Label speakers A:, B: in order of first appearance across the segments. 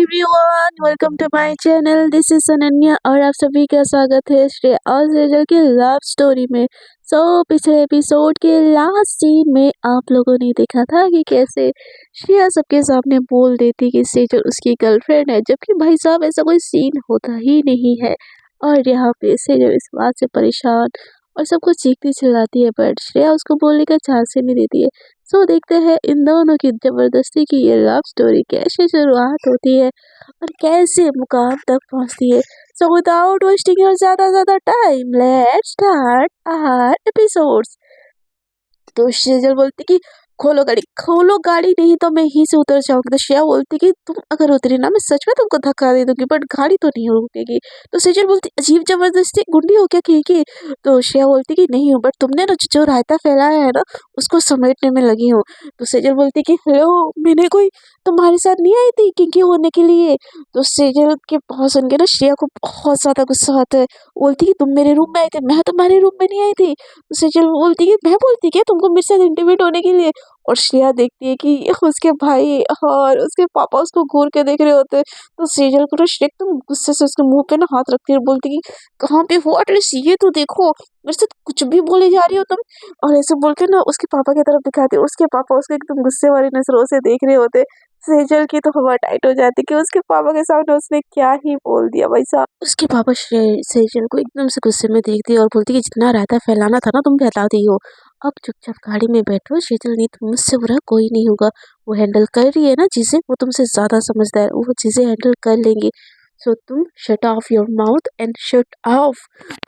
A: Everyone, welcome to my channel. This is Ananya और आप सभी का स्वागत है श्रेया और सेजल की लव स्टोरी में। पिछले एपिसोड के लास्ट सीन में आप लोगों ने देखा था कि कैसे श्रेया सबके सामने बोल देती कि सेजल उसकी गर्लफ्रेंड है, जबकि भाई साहब ऐसा कोई सीन होता ही नहीं है। और यहाँ पे सेजल इस बात से परेशान और सब कुछ चीखती चिल्लाती है, बट श्रेया उसको बोलने का चांस ही नहीं देती है। देखते हैं इन दोनों की जबरदस्ती की ये लव स्टोरी कैसे शुरुआत होती है और कैसे मुकाम तक पहुंचती है। विदाउट वेस्टिंग योर ज्यादा time, let's start our episodes. तो शेजल बोलती कि खोलो गाड़ी नहीं तो मैं यहीं से उतर जाऊंगी। तो श्रेया बोलती कि तुम अगर उतरी ना मैं सच में तुमको धक्का दे दूंगी, बट गाड़ी तो नहीं रुकेगी। तो सेजल बोलती अजीब जबरदस्ती गुंडी हो क्या की। तो श्रेया बोलती कि नहीं हूँ, बट तुमने ना जो रायता फैलाया है ना उसको समेटने में लगी हूँ। तो सेजल बोलती कि हेलो, मैंने कोई तुम्हारे साथ नहीं आई थी किंकी होने के लिए। तो सेजल के बहुत सुन के ना श्रेया को बहुत ज्यादा गुस्सा आता है। बोलती कि तुम मेरे रूम में आए थे, मैं तुम्हारे रूम में नहीं आई थी। सेजल बोलती कि मैं बोलती क्या तुमको मेरे साथ इंटीमेट होने के लिए। और श्रेया देखती है कि उसके भाई और उसके पापा उसको घूर के देख रहे होते हैं। तो सेजल को ना श्रेया एकदम गुस्से से उसके मुंह पे ना हाथ रखती है और बोलती कि कहाँ पे हो, एटलीस्ट ये तो देखो, मेरे साथ कुछ भी बोले जा रही हो तुम। और ऐसे बोल के ना उसके पापा की तरफ दिखाती है। उसके पापा उसको एकदम गुस्से वाली नजरों से देख रहे होते। सेजल की तो हवा टाइट हो जाती कि उसके पापा के सामने उसने क्या ही बोल दिया भाई साहब। उसके पापा सेजल को एकदम से गुस्से में देखती है और बोलती कि जितना रायता फैलाना था ना तुम फैला दी हो। अब चुपचाप गाड़ी में बैठो सेजल, नहीं तो मुझसे बुरा कोई नहीं होगा। वो हैंडल कर रही है ना चीजें, वो तुमसे ज्यादा समझदार है, वो चीजें हैंडल कर लेंगी। तुम shut off your mouth and shut off.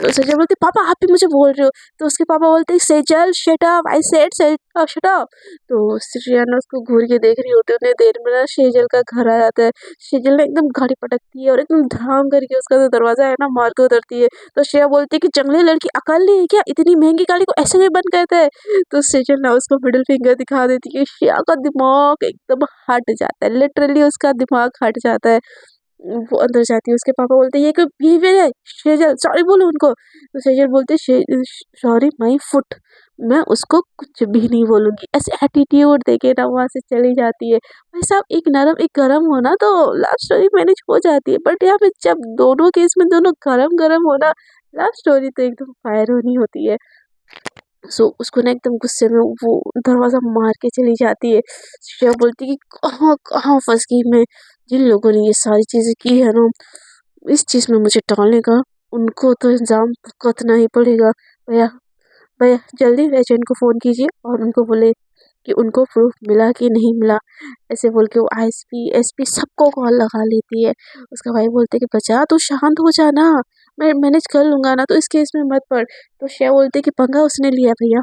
A: तो सेजल बोलती पापा आप भी मुझे बोल रहे हो। तो उसके पापा बोलते Sejal shut off, I said shut off. तो श्रेया ना उसको घूर के देख रही होती है। उतने देर में ना सेजल का घर आ जाता है। सेजल ना एकदम गाड़ी पटकती है और एकदम धड़ाम करके उसका जो दरवाजा है ना मार के उतरती है। तो श्रेया बोलती है कि जंगली लड़की, अकल नहीं है क्या, इतनी महंगी गाड़ी को ऐसे भी बंद करते हैं। तो सेजल ना उसको मिडिल फिंगर दिखा देती है। श्रेया का दिमाग एकदम हट जाता है, लिटरली उसका दिमाग हट जाता है। वो अंदर जाती है। उसके पापा बोलते हैं ये कोई बिहेवियर है, सेजल सॉरी बोलो उनको। तो सेजल बोलते सॉरी माई फुट, मैं उसको कुछ भी नहीं बोलूंगी। ऐसे एटीट्यूड देके ना वहां से चली जाती है। भाई साहब, एक नरम एक गरम होना तो लव स्टोरी मैनेज हो जाती है, बट यहाँ पे जब दोनों केस में दोनों गरम गरम होना, लव स्टोरी तो एकदम फायर होनी होती है। उसको ना एकदम गुस्से में वो दरवाजा मार के चली जाती है। श्रेया बोलती कि कहाँ कहाँ फंस गई मैं, जिन लोगों ने ये सारी चीजें की है ना, इस चीज में मुझे टालने का उनको तो इंजाम भुगतना ही पड़ेगा। भैया भैया जल्दी एजेंट को फोन कीजिए और उनको बोले कि उनको प्रूफ मिला कि नहीं मिला। ऐसे बोल के वो आईएसपी एसपी सबको कॉल लगा लेती है। उसका भाई बोलते कि बचा तू शांत हो जा ना, मैं मैनेज कर लूंगा ना, तो इस केस में मत पड़। तो श्रेया बोलते कि पंगा उसने लिया भैया।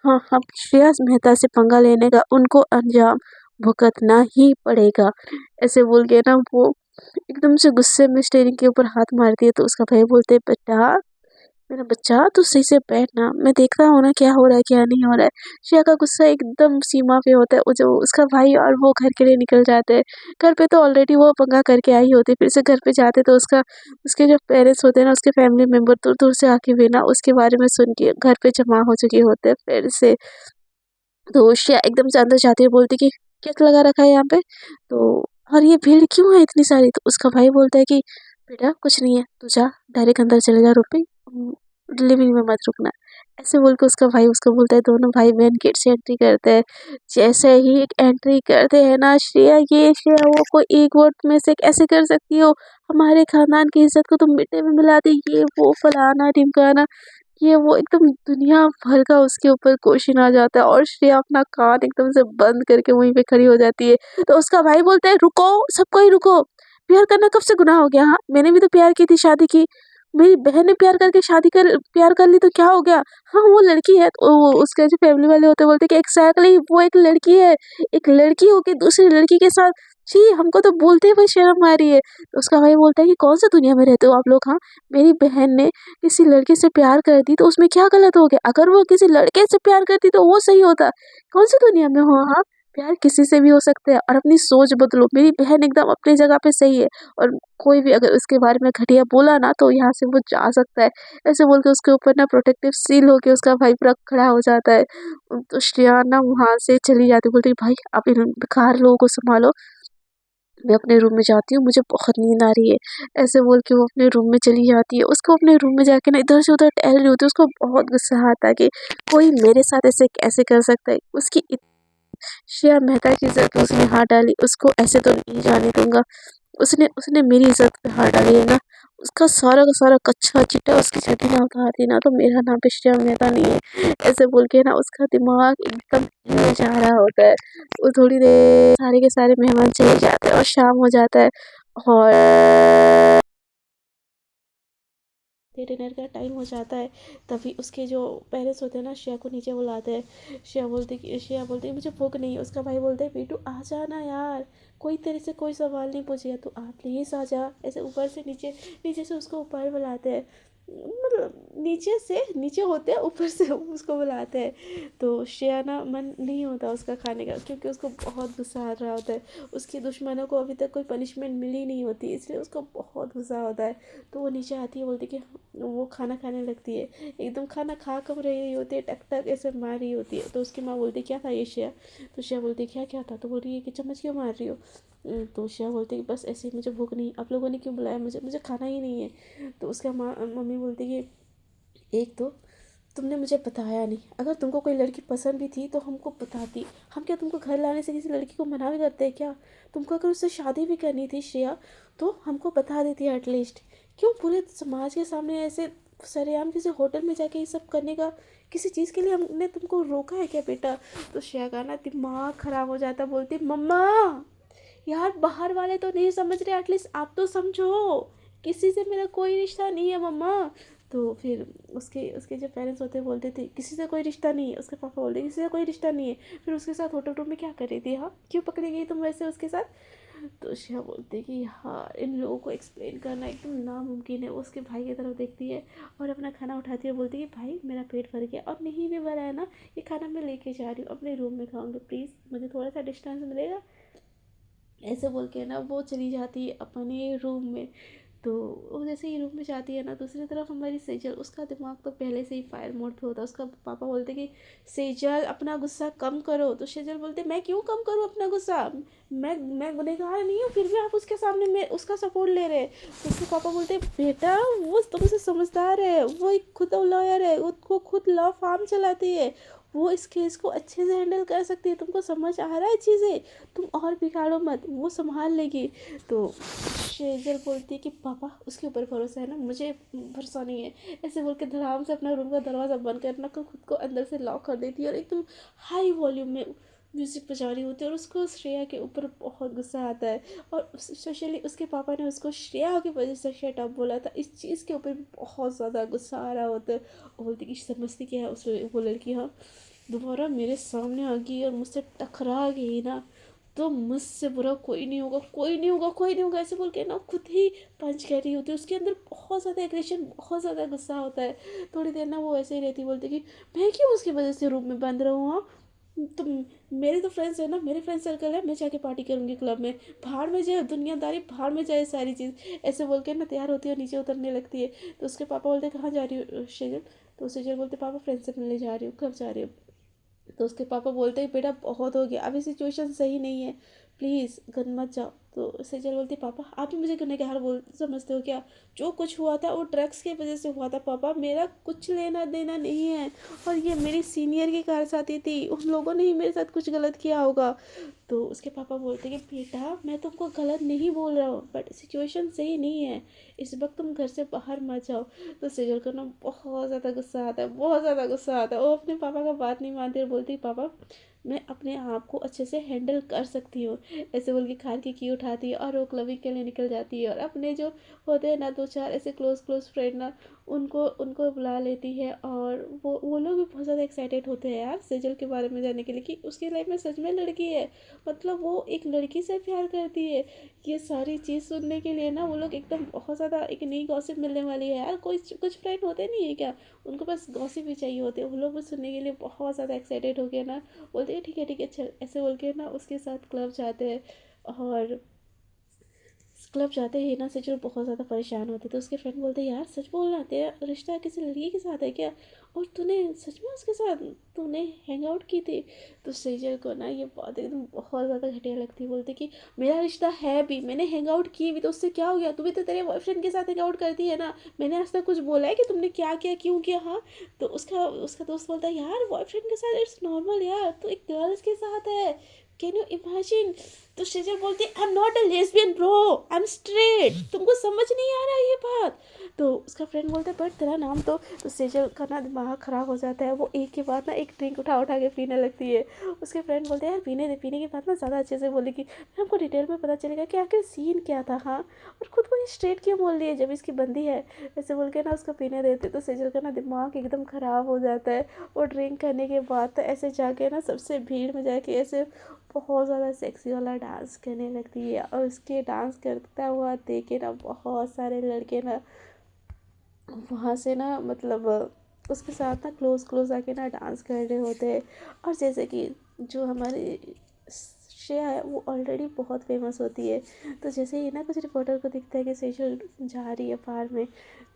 A: हाँ, अब श्रेया मेहता से पंगा लेने का उनको अंजाम भुगतना ही पड़ेगा। ऐसे बोल के ना वो एकदम से गुस्से में स्टीयरिंग के ऊपर हाथ मारती है। तो उसका भाई बोलते बेटा, मेरा बच्चा तू सही से बैठना, मैं देखता हूँ ना क्या हो रहा है क्या नहीं हो रहा है। श्रेया का गुस्सा एकदम सीमा पे होता है। वो जो उसका भाई और वो घर के लिए निकल जाते हैं। घर पे तो ऑलरेडी वो पंगा करके आई होती है, फिर से घर पे जाते तो उसके जो पेरेंट्स होते हैं ना, उसके फैमिली मेम्बर दूर दूर से आके भी ना उसके बारे में सुन के घर पे जमा हो चुके होते हैं फिर से। तो श्रेया एकदम से अंदर जाती है, बोलती कि क्या लगा रखा है यहाँ पे, तो और ये भीड़ क्यों है इतनी सारी। तो उसका भाई बोलता है कि बेटा कुछ नहीं है, तू जा डायरेक्ट अंदर चले जा, रूम पे लिविंग में मत रुकना। ऐसे बोल के उसका भाई उसको बोलता है। दोनों भाई बहन गेट से एंट्री करते हैं। जैसे ही एंट्री करते हैं ना, श्रेया वो को एक वर्ड में से कैसे कर सकती हो, हमारे खानदान की इज्जत को तुम मिट्टी में मिला दी, ये वो फलाना ढिमकाना, ये वो एकदम दुनिया भर का उसके ऊपर क्वेश्चन आ जाता है। और श्रेया अपना कान एकदम से बंद करके वहीं पे खड़ी हो जाती है। तो उसका भाई बोलता है रुको, सबको ही रुको, प्यार करना कब से गुनाह हो गया। हाँ, मैंने भी तो प्यार की थी, शादी की, मेरी बहन ने प्यार करके प्यार कर ली तो क्या हो गया। हाँ वो लड़की है। तो उसके जो फैमिली वाले होते बोलते कि एक्जैक्टली वो एक लड़की है, एक लड़की होके दूसरी लड़की के साथ, छी हमको तो बोलते हुए शर्म आ रही है। तो उसका भाई बोलता है कि कौन सी दुनिया में रहते हो आप लोग। हाँ, मेरी बहन ने किसी लड़के से प्यार कर दी तो उसमें क्या गलत हो गया, अगर वो किसी लड़के से प्यार करती तो वो सही होता। कौन सी दुनिया में हो। हाँ, प्यार किसी से भी हो सकता है, और अपनी सोच बदलो, मेरी बहन एकदम अपनी जगह पे सही है, और कोई भी अगर उसके बारे में घटिया बोला ना तो यहाँ से वो जा सकता है। ऐसे बोल के उसके ऊपर ना प्रोटेक्टिव सील होके उसका भाई पूरा खड़ा हो जाता है। तो श्रेया ना वहाँ से चली जाती, बोलती भाई आप इन बेकार लोगों को संभालो, मैं अपने रूम में जाती हूँ, मुझे बहुत नींद आ रही है। ऐसे बोल के वो अपने रूम में चली जाती है। उसको अपने रूम में जाके ना इधर से उधर टहल रही होती है। उसको बहुत गुस्सा आता है कि कोई मेरे साथ ऐसे कैसे कर सकता है। उसकी श्रेया मेहता की इज्जत उसने हाथ डाली, उसको ऐसे तो नहीं जाने दूंगा। उसने उसने मेरी इज्जत पे हाथ डाली है ना, उसका सारा का सारा कच्चा चिट्टा उसकी छठी ना उतार दी ना, तो मेरा नाम पे श्रेया मेहता नहीं है। ऐसे बोल के ना उसका दिमाग एकदम हिल जा रहा होता है। वो थोड़ी देर सारे के सारे मेहमान चले जाते हैं और शाम हो जाता है और डिनर का टाइम हो जाता है। तभी उसके जो पेरेंट्स होते हैं ना, श्रेया को नीचे बुलाते हैं। श्रेया बोलती है मुझे भूख नहीं है। उसका भाई बोलता है बेटू आ जाना यार, कोई तेरे से कोई सवाल नहीं पूछेगा, तू आप प्लीज़ आ जा। ऐसे ऊपर से नीचे, नीचे से उसको ऊपर बुलाते हैं, मतलब नीचे से नीचे होते हैं, ऊपर से उसको बुलाते हैं। तो श्रेया ना मन नहीं होता उसका खाने का, क्योंकि उसको बहुत गुस्सा आ रहा होता है। उसके दुश्मनों को अभी तक कोई पनिशमेंट मिली नहीं होती, इसलिए उसको बहुत गुस्सा होता है। तो वो नीचे आती है, बोलती कि वो खाना खाने लगती है। एकदम खाना खा कब रही होती है, टक टक ऐसे मार रही होती है। तो उसकी माँ बोलती क्या था ये श्रेया? तो श्रेया बोलती क्या क्या था? तो बोल रही है कि चम्मच क्यों मार रही हो? तो श्रेया बोलती कि बस ऐसे ही, मुझे भूख नहीं, आप लोगों ने क्यों बुलाया मुझे, मुझे खाना ही नहीं है। तो उसका मम्मी बोलती कि एक तो तुमने मुझे बताया नहीं, अगर तुमको कोई लड़की पसंद भी थी तो हमको बताती। हम क्या तुमको घर लाने से किसी लड़की को मना भी करते हैं क्या? तुमको अगर उससे शादी भी करनी थी श्रेया, तो हमको बता देती है एटलीस्ट। क्यों पूरे समाज के सामने ऐसे सरेआम किसी होटल में जाके ये सब करने का, किसी चीज़ के लिए हमने तुमको रोका है क्या बेटा? तो श्रेया का ना दिमाग खराब हो जाता, बोलती मम्मा यार बाहर वाले तो नहीं समझ रहे, एटलीस्ट आप तो समझो, किसी से मेरा कोई रिश्ता नहीं है मम्मा। तो फिर उसके उसके जो पेरेंट्स होते हैं बोलते थे किसी से कोई रिश्ता नहीं है। उसके पापा बोलते किसी से कोई रिश्ता नहीं है। फिर उसके साथ होटल रूम में क्या कर रही थी? हाँ, क्यों पकड़ी गई तुम वैसे उसके साथ? तो शिया बोलते कि हाँ, इन लोगों को एक्सप्लेन करना एकदम नामुमकिन है। वो उसके भाई की तरफ देखती है और अपना खाना उठाती है, बोलती है कि भाई मेरा पेट भर गया और नहीं भी भरा है ना, ये खाना मैं लेके जा रही हूँ, अपने रूम में खाऊंगी, प्लीज़ मुझे थोड़ा सा डिस्टेंस मिलेगा। ऐसे बोल के ना वो चली जाती है अपने रूम में। तो वो जैसे ही रूम में जाती है ना, दूसरी तरफ हमारी सेजल, उसका दिमाग तो पहले से ही फायर मोड पे होता है। उसका पापा बोलते कि सेजल अपना गुस्सा कम करो। तो सेजल बोलते मैं क्यों कम करूँ अपना गुस्सा, मैं गुनहगार नहीं हूँ, फिर भी आप उसके सामने मैं उसका सपोर्ट ले रहे हैं। तो उसके पापा बोलते बेटा वो तुमसे समझदार है, वो एक खुद लॉयर है, उसको खुद लॉ फार्म चलाती है, वो इस केस को अच्छे से हैंडल कर सकती है, तुमको समझ आ रहा है चीज़ें, तुम और बिगाड़ो मत, वो संभाल लेगी। तो शेजल बोलती है कि पापा उसके ऊपर भरोसा है ना, मुझे भरोसा नहीं है। ऐसे बोल के धड़ाम से अपना रूम का दरवाज़ा बंद करना को खुद को अंदर से लॉक कर देती है और एकदम हाई वॉल्यूम में म्यूज़िक बजा रही होती है। और उसको श्रेया के ऊपर बहुत गुस्सा आता है, और स्पेशली उसके पापा ने उसको श्रेया की वजह से शट अप बोला था, इस चीज़ के ऊपर भी बहुत ज़्यादा गुस्सा आ रहा होता है। और बोलती कि समझती क्या है उस वो लड़की, हाँ दोबारा मेरे सामने आ गई और मुझसे टकरा गई ना, तो मुझसे बुरा कोई नहीं होगा, कोई नहीं होगा, कोई नहीं होगा, ऐसे बोल के ना खुद ही पंच कह रही होती है। उसके अंदर बहुत ज़्यादा एग्रेशन, बहुत ज़्यादा गुस्सा होता है। थोड़ी देर ना वो ऐसे ही रहती, बोलती कि मैं क्यों उसकी वजह से रूम में बंद रहूँ? हाँ, तो मेरे तो फ्रेंड्स है ना, मेरे फ्रेंड सर्कल है, मैं जाके पार्टी करूँगी क्लब में, बाहर में जाए दुनियादारी, बाहर में जाए सारी चीज़। ऐसे बोल के ना तैयार होती है और नीचे उतरने लगती है। तो उसके पापा बोलते कहाँ जा रही हो शेजल? तो शेजल बोलते पापा फ्रेंड से मिलने जा रही हूँ, कब जा रही हूँ? तो उसके पापा बोलते हैं बेटा बहुत हो गया, अभी सिचुएशन सही नहीं है, प्लीज़ घर मत जाओ। तो सेजल बोलती पापा आप भी मुझे गुनहगार बोल समझते हो क्या? जो कुछ हुआ था वो ड्रग्स की वजह से हुआ था पापा, मेरा कुछ लेना देना नहीं है। और ये मेरी सीनियर की कार साथी थी, उन लोगों ने ही मेरे साथ कुछ गलत किया होगा। तो उसके पापा बोलते कि बेटा मैं तुमको गलत नहीं बोल रहा हूँ, बट सिचुएशन सही नहीं है, इस वक्त तुम घर से बाहर मत जाओ। तो सेजल को ना बहुत ज़्यादा गुस्सा आता है, बहुत ज़्यादा गुस्सा आता है। वो अपने पापा का बात नहीं मानती और बोलती पापा मैं अपने आप को अच्छे से हैंडल कर सकती हूँ। ऐसे बोल के खार की उठाती है और वो क्लबिंग के लिए निकल जाती है। और अपने जो होते हैं ना दो चार ऐसे क्लोज क्लोज फ्रेंड ना, उनको उनको बुला लेती है। और वो लोग भी बहुत ज़्यादा एक्साइटेड होते हैं यार सेजल के बारे में जानने के लिए कि उसकी लाइफ में सच में लड़की है, मतलब वो एक लड़की से प्यार करती है। ये सारी चीज़ सुनने के लिए ना वो लोग एकदम बहुत ज़्यादा, एक नई गॉसिप मिलने वाली है यार। कोई कुछ फ्रेंड होते नहीं है क्या, उनको बस गॉसिप ही चाहिए होते हैं, वो लोग भी सुनने के लिए बहुत ज़्यादा एक्साइटेड हो गए ना, बोलते हैं ठीक है चल, ऐसे बोल के ना उसके साथ क्लब जाते हैं। और क्लब जाते ही ना सेजल बहुत ज़्यादा परेशान होती, तो उसके फ्रेंड बोलते यार सच बोलना, तेरा रिश्ता किसी लड़की के साथ है क्या, और तूने सच में उसके साथ तूने हैंग आउट की थी। तो सेजल को ना ये बात एकदम बहुत ज़्यादा घटिया लगती, बोलते कि मेरा रिश्ता है भी, मैंने हैंग आउट की भी, तो उससे क्या हो गया, तू भी तो तेरे बॉयफ्रेंड के साथ हैंग आउट करती है ना, मैंने आज तक कुछ बोला है कि तुमने क्या किया क्यों किया। हाँ, तो उसका उसका दोस्त बोलता है यार बॉयफ्रेंड के साथ इट्स नॉर्मल यार, तो एक गर्ल्स के साथ है, कैन यू इमेजिन। तो सेजल बोलती I am not a lesbian bro, I am straight, तुमको समझ नहीं आ रहा ये बात। तो उसका फ्रेंड बोलता है बट तेरा नाम तो सेजल का ना दिमाग ख़राब हो जाता है, वो एक के बाद ना एक ड्रिंक उठा उठा के पीने लगती है। उसके फ्रेंड बोलते हैं यार पीने के बाद ना ज़्यादा अच्छे से बोलेगी, फिर हमको डिटेल में पता चलेगा कि आखिर सीन क्या था। हाँ, और खुद को ये स्ट्रेट क्यों बोल रही है जब इसकी बंदी है, ऐसे बोल के ना उसको पीने देते, तो सेजल का ना दिमाग एकदम ख़राब हो जाता है। और ड्रिंक करने के बाद तो ऐसे जाके ना सबसे भीड़ में जाके ऐसे बहुत ज़्यादा सेक्सी वाला डांस करने लगती है, और उसके डांस करता हुआ देखे ना बहुत सारे लड़के ना वहाँ से ना मतलब उसके साथ ना क्लोज क्लोज आके ना डांस कर रहे होते हैं। और जैसे कि जो हमारी श्रेया है वो ऑलरेडी बहुत फेमस होती है, तो जैसे ही ना कुछ रिपोर्टर को दिखता है कि सेशल जा रही है बाहर में,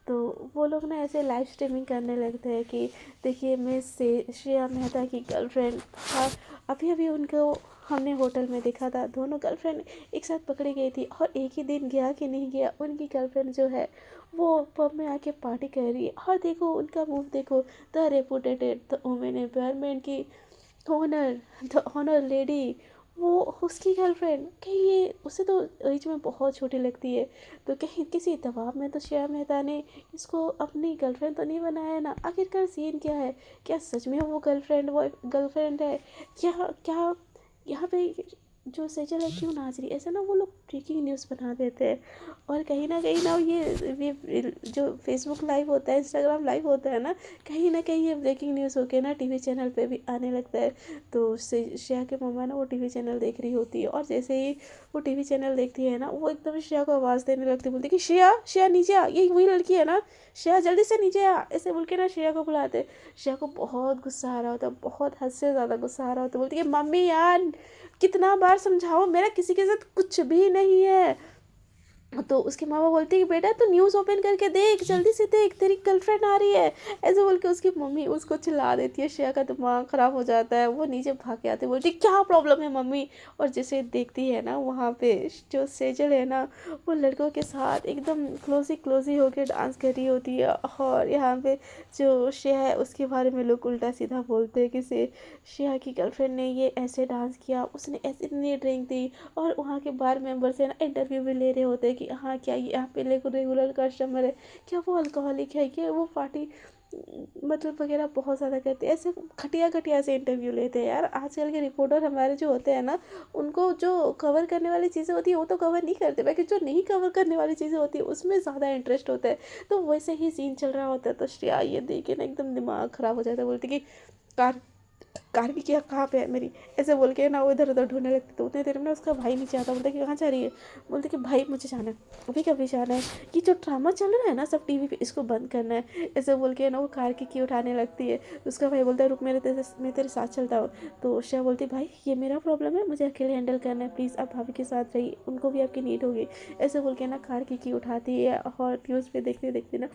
A: तो वो लोग ना ऐसे लाइव स्ट्रीमिंग करने लगते हैं कि देखिए मैं से श्रेया मेहता की गर्लफ्रेंड था, अभी अभी उनको हमने होटल में देखा था, दोनों गर्लफ्रेंड एक साथ पकड़ी गई थी, और एक ही दिन गया कि नहीं गया, उनकी गर्लफ्रेंड जो है वो पब में आके पार्टी कर रही है, और देखो उनका मूव देखो, the reputed the women empowerment की ओनर, द ऑनर लेडी, वो उसकी गर्लफ्रेंड, कहीं ये उसे तो एज में बहुत छोटी लगती है, तो कहीं किसी दबाव में तो श्रेया मेहता ने इसको अपनी गर्लफ्रेंड तो नहीं बनाया ना, आखिरकार सीन क्या है, क्या सच में वो गर्लफ्रेंड है, क्या क्या यहाँ पे जो सेजल है क्यों नाच रही है, ऐसा ना वो लोग ब्रेकिंग न्यूज़ बना देते हैं। और कहीं ना ये जो फेसबुक लाइव होता है, इंस्टाग्राम लाइव होता है ना कहीं ये ब्रेकिंग न्यूज़ होके ना टीवी चैनल पे भी आने लगता है। तो श्रेया के मम्मा ना वो टीवी चैनल देख रही होती है, और जैसे ही वो टीवी चैनल देखती है ना, वो एकदम श्रेया को आवाज़ देने लगती है, बोलती कि श्रेया श्रेया नीचे आ, ये वही लड़की है ना, श्रेया जल्दी से नीचे आ, ऐसे बोल के ना श्रेया को बुलाते। श्रेया को बहुत गुस्सा आ रहा होता है, बहुत हद से ज़्यादा गुस्सा आ रहा होता है, बोलती है मम्मी यार कितना बार समझाओ, मेरा किसी के साथ कुछ भी नहीं है। तो उसकी मामा बोलती है कि बेटा तू न्यूज़ ओपन करके देख, जल्दी से देख, तेरी गर्लफ्रेंड आ रही है, ऐसे बोल के उसकी मम्मी उसको चिल्ला देती है। श्रेया का दिमाग ख़राब हो जाता है, वो नीचे भाग के आती है, बोलती क्या प्रॉब्लम है मम्मी। और जैसे देखती है ना वहाँ पे जो सेजल है ना, वो लड़कों के साथ एकदम क्लोजी होकर डांस कर रही होती है, और यहाँ पे जो श्रेया है उसके बारे में लोग उल्टा सीधा बोलते हैं कि श्रेया की गर्लफ्रेंड ने ये ऐसे डांस किया, उसने ऐसे इतनी ड्रिंक दी, और वहाँ के बार मेंबर से ना इंटरव्यू भी ले रहे होते हैं कि हाँ क्या ये यहाँ पे रेगुलर कस्टमर है, क्या वो अल्कोहलिक है, क्या वो पार्टी मतलब वगैरह बहुत ज़्यादा करते हैं, ऐसे घटिया से इंटरव्यू लेते हैं यार। आजकल के रिपोर्टर हमारे जो होते हैं ना, उनको जो कवर करने वाली चीज़ें होती है वो तो कवर नहीं करते, बाकी जो नहीं कवर करने वाली चीज़ें होती है उसमें ज़्यादा इंटरेस्ट होता है। तो वैसे ही सीन चल रहा होता है, तो श्रेया ये देख के ना एकदम दिमाग ख़राब हो जाता है, बोलती कि कार कार की क्या कहाँ पे है मेरी, ऐसे बोल के ना वो इधर उधर ढूंढने लगती। तो उतने देर में ना उसका भाई नीचे आता, बोलता कि कहाँ जा रही है, बोलते कि भाई मुझे जाना है, अभी कभी जाना है, ये जो ड्रामा चल रहा है ना सब टीवी पे, इसको बंद करना है, ऐसे बोल के ना वो कार की उठाने लगती है। तो उसका भाई बोलता है रुक, मैं तेरे साथ चलता हूँ। तो श्रेया बोलती भाई ये मेरा प्रॉब्लम है, मुझे अकेले हैंडल करना है, प्लीज़ आप भाभी के साथ रहिए, उनको भी आपकी नीड होगी, ऐसे बोल के ना कार की उठाती है। और न्यूज़ पे देखते देखते ना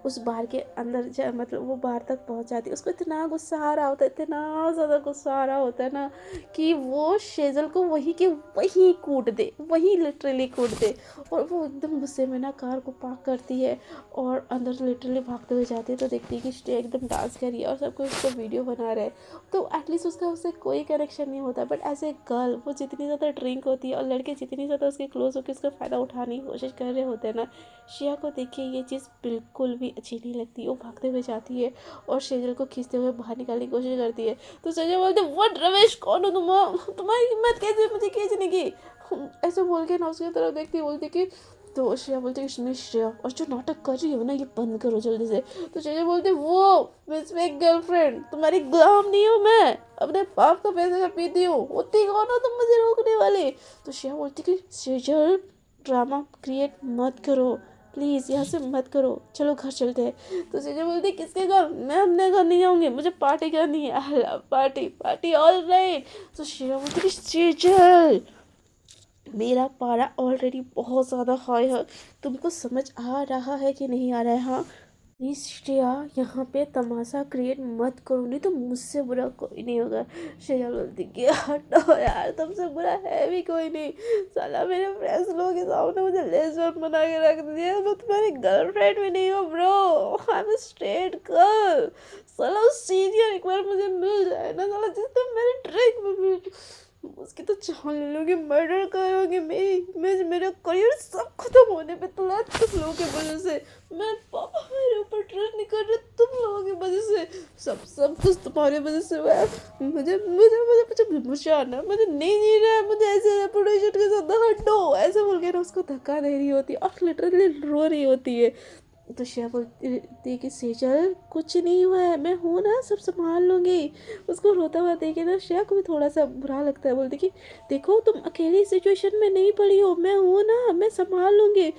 A: उस बार के अंदर मतलब वो बार तक पहुंच जाती है। उसको इतना गुस्सा आ रहा होता है, इतना ज़्यादा गुस्सा आ रहा होता है ना, कि वो शेजल को वही के वही कूट दे, वही लिटरली कूट दे। और वो एकदम गुस्से में ना कार को पार्क करती है, और अंदर लिटरली भागते हुए जाती है, तो देखती है कि श्रेया एकदम डांस कर रही है और सब कोई उसको वीडियो बना रहा है। तो एटलीस्ट उसका उससे कोई कनेक्शन नहीं होता, बट एज ए गर्ल वो जितनी ज़्यादा ड्रिंक होती है, और लड़के जितनी ज़्यादा उसके क्लोज होकर उसका फ़ायदा उठाने की कोशिश कर रहे होते हैं ना, श्रेया को देखिए ये चीज़ बिल्कुल भी अच्छी नहीं लगती। वो भागते हुए जाती है और सेजल को खींचते हुए बाहर निकालने की कोशिश करती है। तो सेजल बोलते व्हाट रमेश, कौन हो तुम, तुम्हारी हिम्मत कैसे मुझे खींचने की, ऐसे बोल के ना उसकी तरफ देखती है, बोलती कि तो श्रेया बोलती है इसमें श्रेया, और जो नाटक कर रही हो ना ये बंद करो जल्दी से। तो सेजल बोलते वो मेरी गर्लफ्रेंड, तुम्हारी गुलाम नहीं हूँ मैं, अपने बाप का पैसे का पीती हूँ, होती कौन हो तुम मुझे रोकने वाले। तो श्रेया बोलती कि सेजल ड्रामा क्रिएट मत करो, प्लीज़ यहाँ से मत करो, चलो घर चलते हैं। तो सेजल बोलती किसके घर, मैं अपने घर नहीं जाऊँगी, मुझे पार्टी करनी है, I love party, party all right. तो श्रेया बोलती कि सेजल मेरा पारा ऑलरेडी बहुत ज़्यादा हाई है। तुमको समझ आ रहा है कि नहीं आ रहा है? हाँ प्लीज़ श्रेया, यहाँ पे तमाशा क्रिएट मत करो, नहीं तो मुझसे बुरा कोई नहीं होगा। श्रेया बोलती कि हटो यार, तुमसे बुरा है भी कोई नहीं। साला मेरे फ्रेंड्स लोगों के सामने मुझे लेज़र बना के रख दिया। मैं तुम्हारी गर्लफ्रेंड भी नहीं हूँ bro, I am straight girl. साला उस सीनियर एक बार मुझे मिल जाए ना, साला जिसने मेरे ड्रिंक में भी उसकी तो जान ले लोगे, मर्डर करोगे। मैं मेरा करियर सब खत्म होने पे तुला तुम लोगों की वजह से। मैं पापा मेरे ऊपर ट्रस्ट नहीं कर रहे तुम लोगों की वजह से। सब कुछ तुम्हारी वजह से हुआ है। मुझे मुझे मुझे मुझे मुझे आना, मुझे नहीं रहा है, मुझे ऐसे रेपुटेशन के साथ हटो ऐसे बोल के ना उसको धक्का दे रही होती है और लिटरली रो रही होती है। तो श्रेया बोलती थी कि सेजल कुछ नहीं हुआ है, मैं हूँ ना, सब संभाल लूँगी। उसको रोता हुआ देखे ना श्रेया को भी थोड़ा सा बुरा लगता है। बोलती कि देखो तुम अकेली सिचुएशन में नहीं पड़ी हो, मैं हूँ ना, मैं संभाल लूँगी।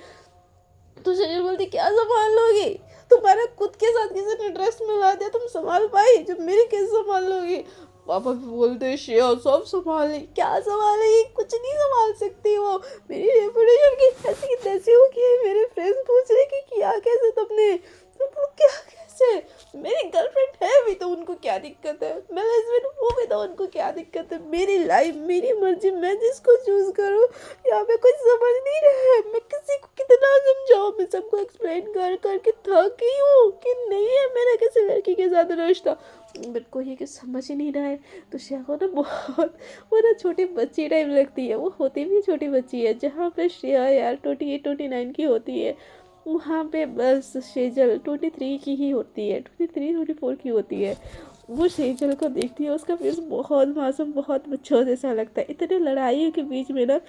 A: तो सेजल बोलती क्या संभाल लोगी? तुम्हारा खुद के साथ किसी ने ड्रेस मिला दिया, तुम संभाल पाई? जब मेरी कैसे संभाल लोगी? पापा भी बोलते श्रेया सब संभाले। क्या संभालेगी? कुछ नहीं संभाल सकती वो। मेरी रेपुटेशन की ऐसी की तैसी हो गई है। मेरे फ्रेंड्स पूछ रहे कि किया कैसे तुमने? तो तुम क्या कैसे? मेरी गर्लफ्रेंड है भी तो उनको क्या दिक्कत है? मैं लेस्बियन हूँ भी तो उनको क्या दिक्कत है? मेरी लाइफ मेरी मर्जी, मैं जिसको चूज करूँ। यहाँ पे कुछ समझ नहीं रहा है। मैं किसी को कितना समझाऊँ? मैं सबको एक्सप्लेन कर करके थक गई हूँ कि नहीं है मेरा किसी लड़की के साथ रिश्ता। बट कोई ये कि समझ ही नहीं रहा है। तो श्रेया को ना बहुत, वो ना छोटी बच्ची टाइप लगती है। वो होती भी छोटी बच्ची है। जहाँ पे श्रेया यार 28-29 की होती है, वहाँ पे बस सेजल 23 की ही होती है, 23-24 की होती है। वो सेजल को देखती है, उसका फेस बहुत मासूम, बहुत बच्चों जैसा लगता है। इतने लड़ाइयों के बीच में ना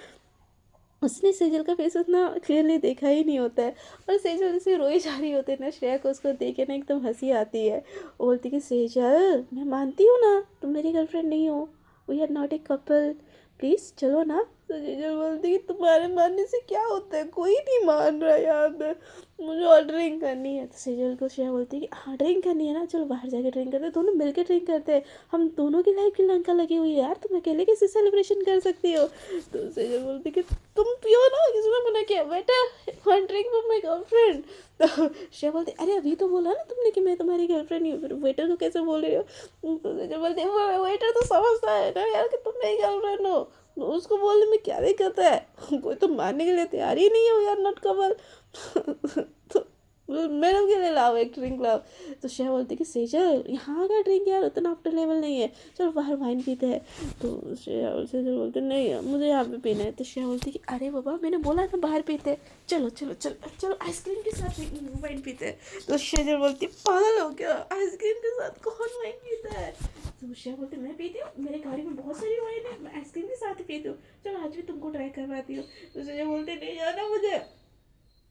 A: उसने सेजल का फेस उतना क्लियरली देखा ही नहीं होता है। और सेजल जैसे रोई जा रही होती है ना, श्रेया को उसको देख के ना एकदम हंसी आती है। वो बोलती कि सेजल मैं मानती हूँ ना तुम मेरी गर्लफ्रेंड नहीं हो, we are not a couple, please चलो ना। तो सेजल बोलती कि तुम्हारे मानने से क्या होता है, कोई नहीं मान रहा यार, मुझे और ड्रिंक करनी है। तो सेजल को श्रेया बोलती है कि हाँ ड्रिंक करनी है ना, चलो बाहर जाके ड्रिंक करते हैं, दोनों मिलकर ड्रिंक करते हैं। हम दोनों की लाइफ की लंका लगी हुई है यार, तुम अकेले कैसे सेलिब्रेशन कर सकती हो? तो सेजल बोलती कि तुम पियो ना, किसने मना किया? बेटा one drink with my girlfriend. तो श्रेया बोलती अरे अभी तो बोला ना तुमने कि मैं तुम्हारी गर्लफ्रेंड नहीं हूँ, फिर वेटर को कैसे बोल रही हो? तो सेजल बोलती वेटर तो समझता है ना यार कि तुम मेरी गर्लफ्रेंड हो, उसको बोलने में क्या दिक्कत है? कोई तो मानने के लिए तैयार ही नहीं है, यार नॉट कपल। तो मैडम के लिए लाओ एक ड्रिंक लाओ। तो श्रेया बोलती कि सेजल यहाँ का ड्रिंक यार उतना आफ्टर लेवल नहीं है, चलो बाहर वाइन पीते हैं। तो श्रेया और सेजल बोलते नहीं मुझे यहाँ पे पीना है। तो श्रेया बोलती कि अरे बाबा मैंने बोला था बाहर पीते हैं, चलो चलो चलो चलो आइसक्रीम के साथ वाइन पीते हैं। तो सेजल बोलती पागल हो क्या, आइसक्रीम के साथ कौन वाइन पीता है? तो श्रेया बोलती मैं पीती हूँ, मेरे गाड़ी में बहुत सारी वाइन है, मैं आइसक्रीम के साथ ही पीती हूँ, चलो आज भी तुमको ट्राई करवाती हूँ। तो सेजल बोलते नहीं जाना मुझे,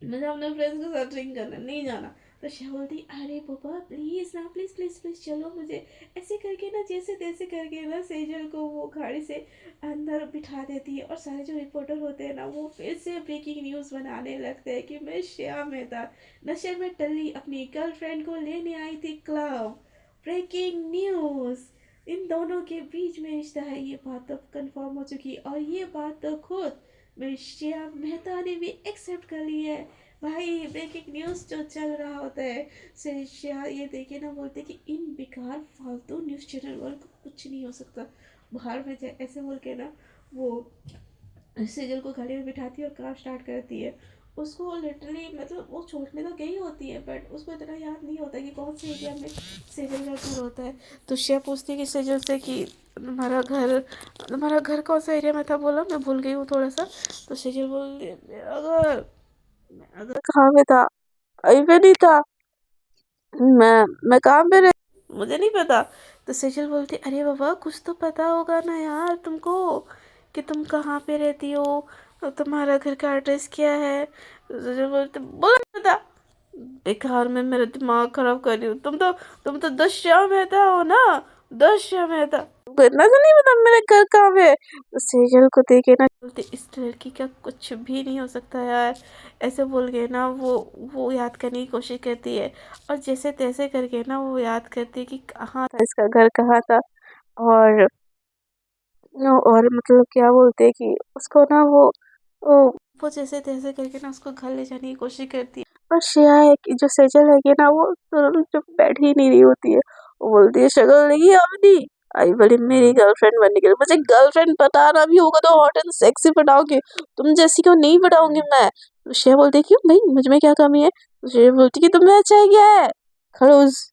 A: मुझे अपने फ्रेंड्स के साथ ड्रिंक करना, नहीं जाना। तो श्या बोलती अरे पापा प्लीज़ ना, प्लीज़ प्लीज़ प्लीज़ चलो मुझे। ऐसे करके ना जैसे तैसे करके ना सेजल को वो गाड़ी से अंदर बिठा देती है। और सारे जो रिपोर्टर होते हैं ना वो फिर से ब्रेकिंग न्यूज़ बनाने लगते हैं कि मैं श्या मेहता नशे में टल्ली अपनी गर्लफ्रेंड को लेने आई थी क्लब। ब्रेकिंग न्यूज़, इन दोनों के बीच में रिश्ता है, ये बात तो कंफर्म हो चुकी है। और ये बात तो खुद मैं श्रेया मेहता ने भी एक्सेप्ट कर ली है। भाई ब्रेकिंग न्यूज़ जो चल रहा होता है, से श्रेया ये देखे ना बोलते कि इन बेकार फालतू न्यूज़ चैनल वालों को कुछ नहीं हो सकता, बाहर में जाए ऐसे बोल के ना वो सेजल को गाड़ी में बिठाती है और कार स्टार्ट करती है। उसको लिटरली मतलब वो छोड़ने तो गई होती है बट उसको इतना याद नहीं होता कि कौन से एरिया में सेजल का घर होता है। तो श्रेया पूछती है कि सेजल से कि तुम्हारा घर कौन सा एरिया में था, बोला मैं भूल गई हूँ थोड़ा सा। तो सेजल बोलती है मेरा घर कहाँ पे था, कहीं पे नहीं था, मैं कहाँ पे रह, मुझे नहीं पता। तो सेजल बोलती अरे बाबा कुछ तो पता होगा ना यार तुमको कि तुम कहाँ पे रहती हो और तुम्हारा घर का एड्रेस क्या है? तो सेजल बोलती बोला नहीं पता, बेकार में मेरा दिमाग खराब कर रही हो तुम तो दस मेहता हो ना, दस मेहता, तुमको इतना तो नहीं पता मेरा घर कहाँ पे है? तो सेजल को देखे ना बोलते इस लड़की का कुछ भी नहीं हो सकता यार, ऐसे बोल के ना वो याद करने की कोशिश करती है। और जैसे तैसे करके ना वो याद करती है कि कहाँ था इसका घर, कहाँ था। और और मतलब क्या बोलते हैं कि उसको ना वो वो जैसे तैसे करके ना उसको घर ले जाने की कोशिश करती है, पर श्रेया है कि जो सेजल है कि ना वो तो जो बैठ ही नहीं रही होती है। वो बोलती है शक्ल नहीं है अपनी, आई बड़ी मेरी गर्लफ्रेंड बनने के लिए, मुझे गर्लफ्रेंड बताना भी होगा तो हॉट एंड सेक्सी पटाओगे, तुम जैसी को नहीं पटाऊंगी मैं। तो श्रेया बोलती है क्यों भाई मुझ में क्या कमी है, तो श्रेया बोलती है कि तुम्हें अच्छा है क्या है खड़ूस,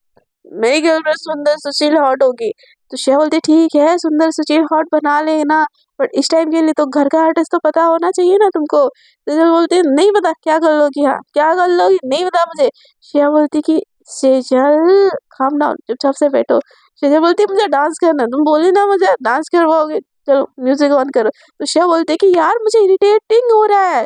A: मेरी गर्लफ्रेंड सुंदर सुशील हॉट होगी। तो श्रेया बोलती ठीक है सुंदर सुशील हॉट बना लेना, पर इस टाइम के लिए तो घर का एड्रेस तो पता होना चाहिए ना तुमको। सेजल बोलती है नहीं पता, क्या कर लोगी, हाँ क्या कर लोगी नहीं पता मुझे। श्रेया बोलती कि सेजल काम डाउन, चुपचाप से बैठो। सेजल बोलती मुझे डांस करना, तुम बोली ना मुझे डांस करवाओगे, चलो म्यूजिक ऑन करो। तो श्रेया बोलती है कि यार मुझे इरिटेटिंग हो रहा है,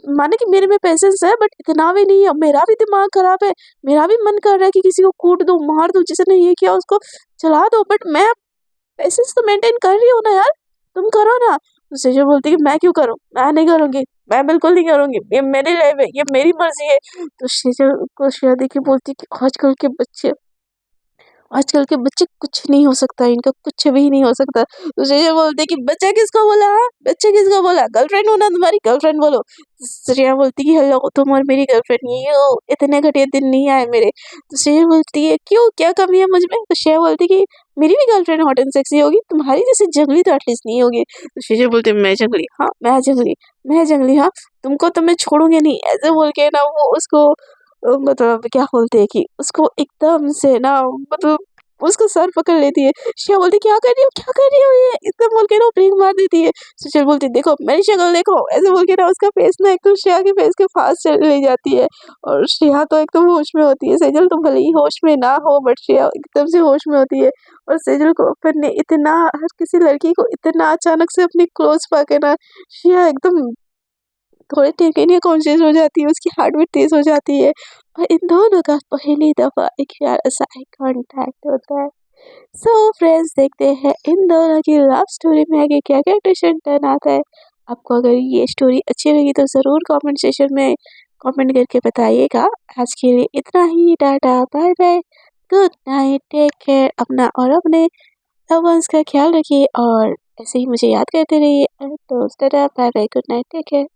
A: माने कि मेरे में पैसेंस है बट इतना भी नहीं है, मेरा भी दिमाग खराब है, मेरा भी मन कर रहा है कि किसी को कूट दूं मार दूं, जिसने ये किया उसको चला दो, बट मैं पेशेंस तो मेंटेन कर रही हूँ ना यार, तुम करो ना। तो सेजल बोलती है कि मैं क्यों करूँ, मैं नहीं करूँगी, मैं बिल्कुल नहीं करूँगी, ये मेरी लाइफ है, ये मेरी मर्जी है। तो सेजल को श्रेया देखी बोलती कि आजकल के बच्चे कुछ नहीं हो सकता, इनका कुछ भी नहीं हो सकता। तो श्रेया बोलती कि बच्चा किसको बोला, हाँ बच्चा किसको बोला, गर्लफ्रेंड होना तुम्हारी गर्लफ्रेंड बोलो। तो श्रेया बोलती कि हेलो तुम और मेरी गर्लफ्रेंड, ये इतने घटिया दिन नहीं आए मेरे। तो श्रेया बोलती है क्यों क्या कमी है मुझ में। तो श्रेया बोलती कि मेरी भी गर्लफ्रेंड हॉट एंड सेक्सी होगी, तुम्हारी जैसी जंगली तो एटलीस्ट नहीं होगी। तो श्रेया बोलती मैं जंगली, हाँ मैं जंगली, हाँ तुमको तो मैं छोड़ूंगी नहीं, ऐसे बोल के ना वो उसको मतलब क्या बोलते हैं कि उसको एकदम से ना मतलब उसका सर पकड़ लेती है। श्रेया बोलती क्या कर रही हो ये, एकदम बोल के ना ब्रेक मार देती है। सुशील बोलती देखो मेरी शक्ल देखो, ऐसे बोल के ना उसका फेस ना एकदम श्रेया के फेस के पास चले जाती है। और श्रेया तो एकदम होश में होती है, सेजल तो भले ही होश में ना हो बट श्रेया एकदम से होश में होती है। और सेजल को अपन ने इतना हर किसी लड़की को इतना अचानक से अपनी क्लोज पाके ना श्रेया एकदम थोड़े टेकनिया कॉन्शियस हो जाती है, उसकी हार्ट बीट तेज हो जाती है और इन दोनों का पहली दफा एक प्यारा सा आई कांटेक्ट होता है। सो फ्रेंड्स देखते हैं इन दोनों की लव स्टोरी में आगे क्या क्या ट्विस्ट टर्न आता है। आपको अगर ये स्टोरी अच्छी लगी तो ज़रूर कमेंट सेक्शन में कमेंट करके बताइएगा। आज के लिए इतना ही, tata bye bye, good night, take care, अपना और अपने लव वंस का ख्याल रखिए और ऐसे ही मुझे याद करते रहिए। तो tata bye bye, good night, take care.